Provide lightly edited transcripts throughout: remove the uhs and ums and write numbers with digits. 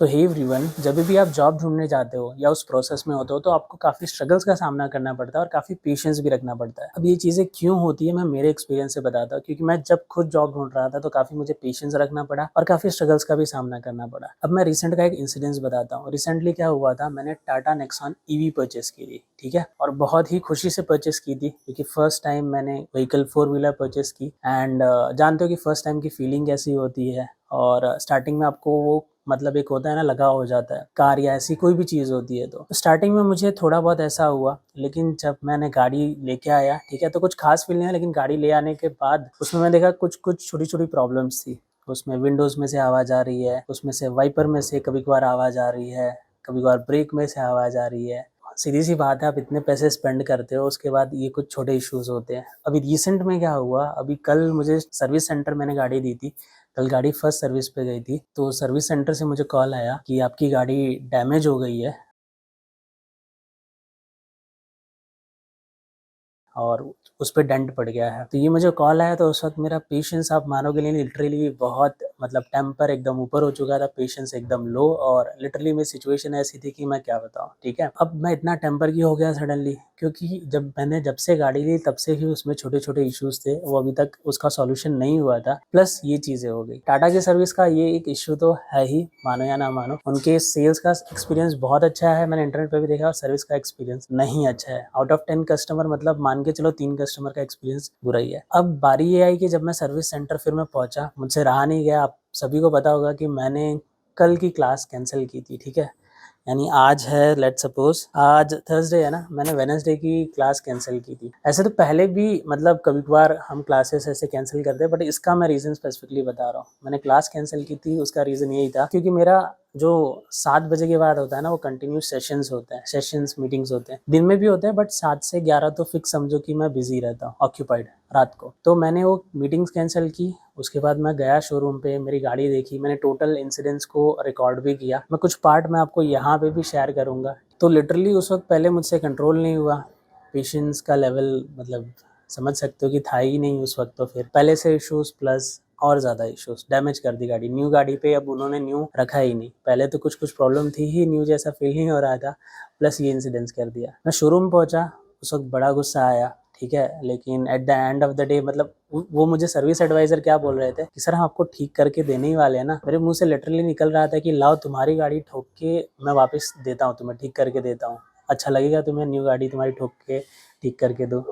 तो hey everyone, जब भी आप जॉब ढूँढने जाते हो या उस प्रोसेस में होते हो तो आपको काफ़ी स्ट्रगल्स का सामना करना पड़ता है और काफ़ी पेशेंस भी रखना पड़ता है। अब ये चीज़ें क्यों होती है मैं मेरे एक्सपीरियंस से बताता हूँ, क्योंकि मैं जब खुद जॉब ढूँढ रहा था तो काफ़ी मुझे पेशेंस रखना पड़ा और काफ़ी स्ट्रगल्स का भी सामना करना पड़ा। अब मैं रिसेंट का एक इंसिडेंस बताता हूँ। रिसेंटली क्या हुआ था, मैंने टाटा नेक्सॉन ईवी परचेज़ की थी, ठीक है? और बहुत ही खुशी से परचेज़ की थी क्योंकि फर्स्ट टाइम मैंने व्हीकल फोर व्हीलर परचेज़ की एंड जानते हो कि फर्स्ट टाइम की फीलिंग कैसी होती है। और स्टार्टिंग में आपको वो मतलब एक होता है ना, लगाव हो जाता है, कार या ऐसी कोई भी चीज़ होती है। तो स्टार्टिंग में मुझे थोड़ा बहुत ऐसा हुआ, लेकिन जब मैंने गाड़ी लेके आया, ठीक है, तो कुछ खास फील नहीं है, लेकिन गाड़ी ले आने के बाद उसमें मैं देखा कुछ छोटी-छोटी प्रॉब्लम्स थी। उसमें विंडोज़ में से आवाज़ आ रही है, उसमें से वाइपर में से कभी-कभार आवाज़ आ रही है, कभी-कभार ब्रेक में से आवाज़ आ रही है। सीधी-सी बात है, आप इतने पैसे स्पेंड करते हो, उसके बाद ये कुछ छोटे इश्यूज़ होते हैं। अभी रिसेंट में क्या हुआ, अभी कल मुझे सर्विस सेंटर मैंने गाड़ी दी थी, कल गाड़ी फर्स्ट सर्विस पे गई थी, तो सर्विस सेंटर से मुझे कॉल आया कि आपकी गाड़ी डैमेज हो गई है और उस पे डेंट पड़ गया है। तो ये मुझे कॉल आया तो उस वक़्त मेरा पेशेंस आप मानोगे नहीं, लिटरली बहुत मतलब टेम्पर एकदम ऊपर हो चुका था, पेशेंस एकदम लो, और लिटरली मेरी सिचुएशन ऐसी थी कि मैं क्या बताऊँ, ठीक है? अब मैं इतना टेम्पर क्यों हो गया सडनली, क्योंकि जब से गाड़ी ली तब से ही उसमें छोटे-छोटे इश्यूज़ थे, वो अभी तक उसका सॉल्यूशन नहीं हुआ था, प्लस ये चीज़ें हो गई। टाटा की सर्विस का ये एक इश्यू तो है ही, मानो या ना मानो। उनके सेल्स का एक्सपीरियंस बहुत अच्छा है, मैंने इंटरनेट पे भी देखा, और सर्विस का एक्सपीरियंस नहीं अच्छा है। आउट ऑफ 10 कस्टमर मतलब मान के चलो 3 कस्टमर का एक्सपीरियंस बुरा ही है। अब बारी ये आई कि जब मैं सर्विस सेंटर फिर मैं पहुँचा, मुझसे रहा नहीं गया। आप सभी को पता होगा कि मैंने कल की क्लास कैंसल की थी, ठीक है? यानी आज है, लेट्स सपोज़ आज थर्सडे है ना, मैंने वेडनेसडे की क्लास कैंसल की थी। ऐसे तो पहले भी मतलब कभी-कभार हम क्लासेस ऐसे कैंसल करते हैं, बट इसका मैं रीज़न स्पेसिफिकली बता रहा हूँ। मैंने क्लास कैंसल की थी, उसका रीज़न यही था क्योंकि मेरा जो 7 बजे के बाद होता है ना, वो कंटिन्यू सेशंस होते हैं, सेशंस मीटिंग्स होते हैं। दिन में भी होते हैं, बट 7 से 11 तो फिक्स समझो कि मैं बिज़ी रहता हूँ, ऑक्यूपाइड रात को। तो मैंने वो मीटिंग्स कैंसल की, उसके बाद मैं गया शोरूम पे, मेरी गाड़ी देखी, मैंने टोटल इंसिडेंट्स को रिकॉर्ड भी किया। मैं कुछ पार्ट मैं आपको यहाँ पे भी शेयर करूँगा। तो लिटरली उस वक़्त पहले मुझसे कंट्रोल नहीं हुआ, पेशेंस का लेवल मतलब समझ सकते हो कि था ही नहीं उस वक़्त। तो फिर पहले से इश्यूज़ प्लस और ज़्यादा इश्यूज़, डैमेज कर दी गाड़ी। न्यू गाड़ी पे अब उन्होंने न्यू रखा ही नहीं। पहले तो कुछ-कुछ प्रॉब्लम थी ही, न्यू जैसा फ़ील नहीं हो रहा था, प्लस ये इंसिडेंट्स कर दिया। मैं शोरूम पहुँचा, उस वक़्त बड़ा गुस्सा आया, ठीक है? लेकिन at the end of the day मतलब वो मुझे सर्विस एडवाइज़र क्या बोल रहे थे कि सर हम आपको ठीक करके देने ही वाले हैं ना। मेरे मुँह से लिटरली निकल रहा था कि लाओ तुम्हारी गाड़ी ठोक के मैं वापस देता हूँ तुम्हें, ठीक करके देता हूँ। अच्छा लगेगा तुम्हें न्यू गाड़ी तुम्हारी ठोक के ठीक करके दूँ?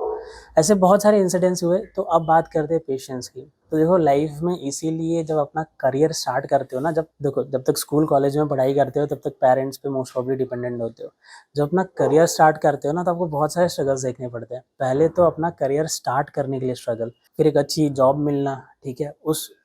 ऐसे बहुत सारे इंसिडेंट्स हुए। तो अब बात करते हैं पेशेंस की। तो देखो लाइफ में इसीलिए जब अपना करियर स्टार्ट करते हो ना, जब देखो जब तक स्कूल कॉलेज में पढ़ाई करते हो तब तक पेरेंट्स पे मोस्ट प्रॉब्ली डिपेंडेंट होते हो। जब अपना करियर स्टार्ट करते हो ना, तो आपको बहुत सारे स्ट्रगल्स देखने पड़ते हैं। पहले तो अपना करियर स्टार्ट करने के लिए स्ट्रगल, फिर एक अच्छी जॉब मिलना, ठीक है?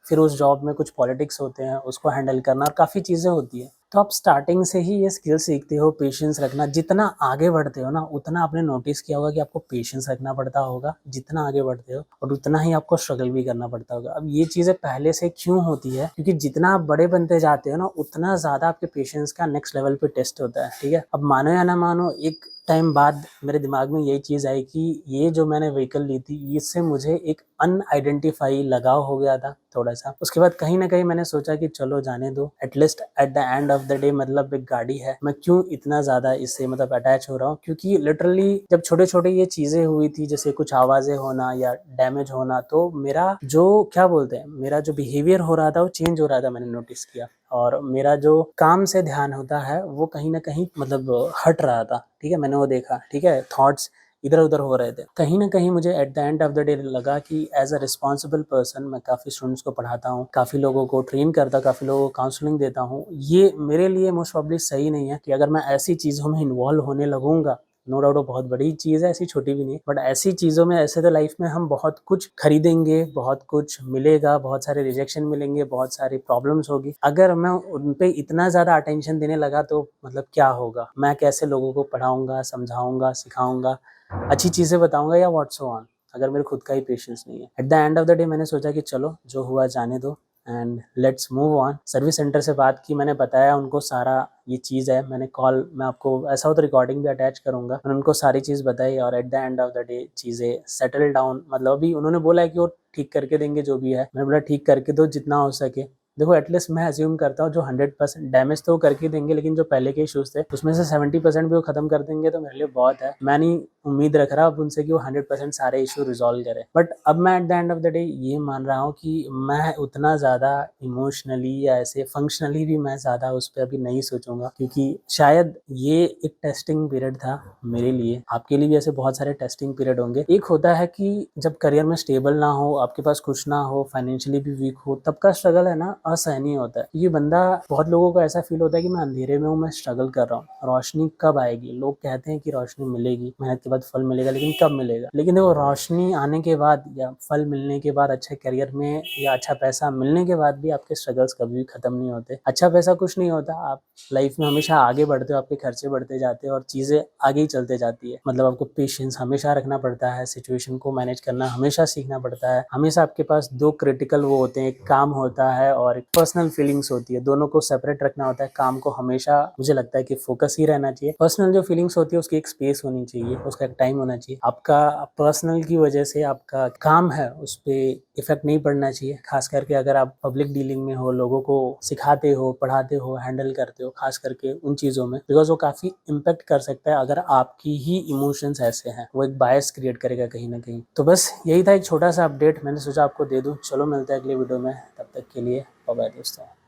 फिर उस जॉब में कुछ पॉलिटिक्स होते हैं, उसको हैंडल करना और काफ़ी चीज़ें होती हैं। तो आप स्टार्टिंग से ही ये स्किल सीखते हो, पेशेंस रखना। जितना आगे बढ़ते हो ना, उतना आपने नोटिस किया होगा कि आपको पेशेंस रखना पड़ता होगा, जितना आगे बढ़ते हो, और उतना ही आपको स्ट्रगल भी करना पड़ता होगा। अब ये चीज़ें पहले से क्यों होती है? क्योंकि जितना आप बड़े बनते जाते हो ना, उतना ज़्यादा आपके पेशेंस का नेक्स्ट लेवल पे टेस्ट होता है, ठीक है? अब मानो या ना मानो, एक टाइम बाद मेरे दिमाग में यही चीज़ आई कि ये जो मैंने व्हीकल ली थी, इससे मुझे एक अनआइडेंटिफाई लगाव हो गया था थोड़ा-सा। उसके बाद कहीं न कहीं मैंने सोचा कि चलो जाने दो, at least at the end of the day मतलब एक गाड़ी है, मैं क्यों इतना ज़्यादा इससे मतलब अटैच हो रहा हूँ? क्योंकि लिटरली जब छोटे-छोटे ये चीज़ें हुई थी, जैसे कुछ आवाज़ें होना या डैमेज होना, तो मेरा जो क्या बोलते हैं, मेरा जो बिहेवियर हो रहा था वो चेंज हो रहा था, मैंने नोटिस किया। और मेरा जो काम से ध्यान होता है वो कहीं न कहीं मतलब हट रहा था, ठीक है? मैंने वो देखा, ठीक है? थॉट्स इधर-उधर हो रहे थे। कहीं न कहीं मुझे at the end of the day लगा कि एज़ अ रिस्पॉन्सिबल पर्सन मैं काफ़ी स्टूडेंट्स को पढ़ाता हूँ, काफ़ी लोगों को ट्रेन करता, काफ़ी लोगों को काउंसलिंग देता हूँ। ये मेरे लिए मोस्ट प्रोबेबली सही नहीं है कि अगर मैं ऐसी चीज़ों में इन्वॉल्व होने लगूँगा, नो डाउट वो बहुत बड़ी चीज़ है, ऐसी छोटी भी नहीं है। बट ऐसी चीज़ों में, ऐसे तो लाइफ में हम बहुत कुछ खरीदेंगे, बहुत कुछ मिलेगा, बहुत सारे रिजेक्शन मिलेंगे, बहुत सारी प्रॉब्लम्स होगी। अगर मैं उन पे इतना ज़्यादा अटेंशन देने लगा तो मतलब क्या होगा? मैं कैसे लोगों को पढ़ाऊँगा, समझाऊँगा, सिखाऊँगा, अच्छी चीज़ें बताऊँगा या व्हाट सो ऑन, अगर मेरे खुद का ही पेशेंस नहीं है। At the end of the day मैंने सोचा कि चलो जो हुआ जाने दो and let's move on. Service centre से बात की, मैंने बताया उनको सारा ये चीज़ है। मैं आपको ऐसा हो तो रिकॉर्डिंग भी अटैच करूँगा। मैंने उनको सारी चीज़ बताई और at the end of the day चीज़ें सेटल डाउन, मतलब अभी उन्होंने बोला है कि वो ठीक करके देंगे जो भी है। मैंने बोला ठीक करके दो जितना हो सके। देखो एटलीस्ट मैं अज्यूम करता हूँ जो 100% डैमेज तो वो करके देंगे, लेकिन जो पहले के इश्यूज थे उसमें से 70% भी वो खत्म कर देंगे तो मेरे लिए बहुत है। मैं नहीं उम्मीद रख रहा अब उनसे कि वो 100% सारे इशू रिजॉल्व करें, बट अब मैं at the end of the day ये मान रहा हूँ कि मैं उतना ज़्यादा इमोशनली या ऐसे फंक्शनली भी मैं ज़्यादा उस पर अभी नहीं सोचूंगा, क्योंकि शायद ये एक टेस्टिंग पीरियड था मेरे लिए। आपके लिए भी ऐसे बहुत सारे टेस्टिंग पीरियड होंगे। एक होता है कि जब करियर में स्टेबल ना हो, आपके पास कुछ ना हो, फाइनेंशियली भी वीक हो, तब का स्ट्रगल है ना असहनीय होता है। ये बंदा, बहुत लोगों को ऐसा फील होता है कि मैं अंधेरे में हूँ, मैं स्ट्रगल कर रहा हूँ, रोशनी कब आएगी। लोग कहते हैं कि रोशनी मिलेगी, मेहनत के बाद फल मिलेगा, लेकिन कब मिलेगा। लेकिन देखो रोशनी आने के बाद या फल मिलने के बाद, अच्छे करियर में या अच्छा पैसा मिलने के बाद भी आपके स्ट्रगल्स कभी भी खत्म नहीं होते। अच्छा पैसा कुछ नहीं होता, आप लाइफ में हमेशा आगे बढ़ते हो, आपके खर्चे बढ़ते जाते हैं और चीज़ें आगे ही चलते जाती है। मतलब आपको पेशेंस हमेशा रखना पड़ता है, सिचुएशन को मैनेज करना हमेशा सीखना पड़ता है। हमेशा आपके पास दो क्रिटिकल वो होते हैं, एक काम होता है और एक पर्सनल फीलिंग्स होती है, दोनों को सेपरेट रखना होता है। काम को हमेशा मुझे लगता है कि फोकस ही रहना चाहिए, पर्सनल जो फीलिंग्स होती है उसकी एक स्पेस होनी चाहिए, उसका एक टाइम होना चाहिए। आपका पर्सनल की वजह से आपका काम है उस पर इफेक्ट नहीं पड़ना चाहिए, खास करके अगर आप पब्लिक डीलिंग में हो, लोगों को सिखाते हो, पढ़ाते हो, हैंडल करते हो, खास करके उन चीज़ों में, बिकॉज वो काफ़ी इम्पेक्ट कर सकता है अगर आपकी ही इमोशंस ऐसे हैं, वो एक बायस क्रिएट करेगा कहीं ना कहीं। तो बस यही था एक छोटा सा अपडेट, मैंने सोचा आपको दे दूं। चलो मिलते हैं अगले वीडियो में, तब तक के लिए बाय बाय दोस्तों।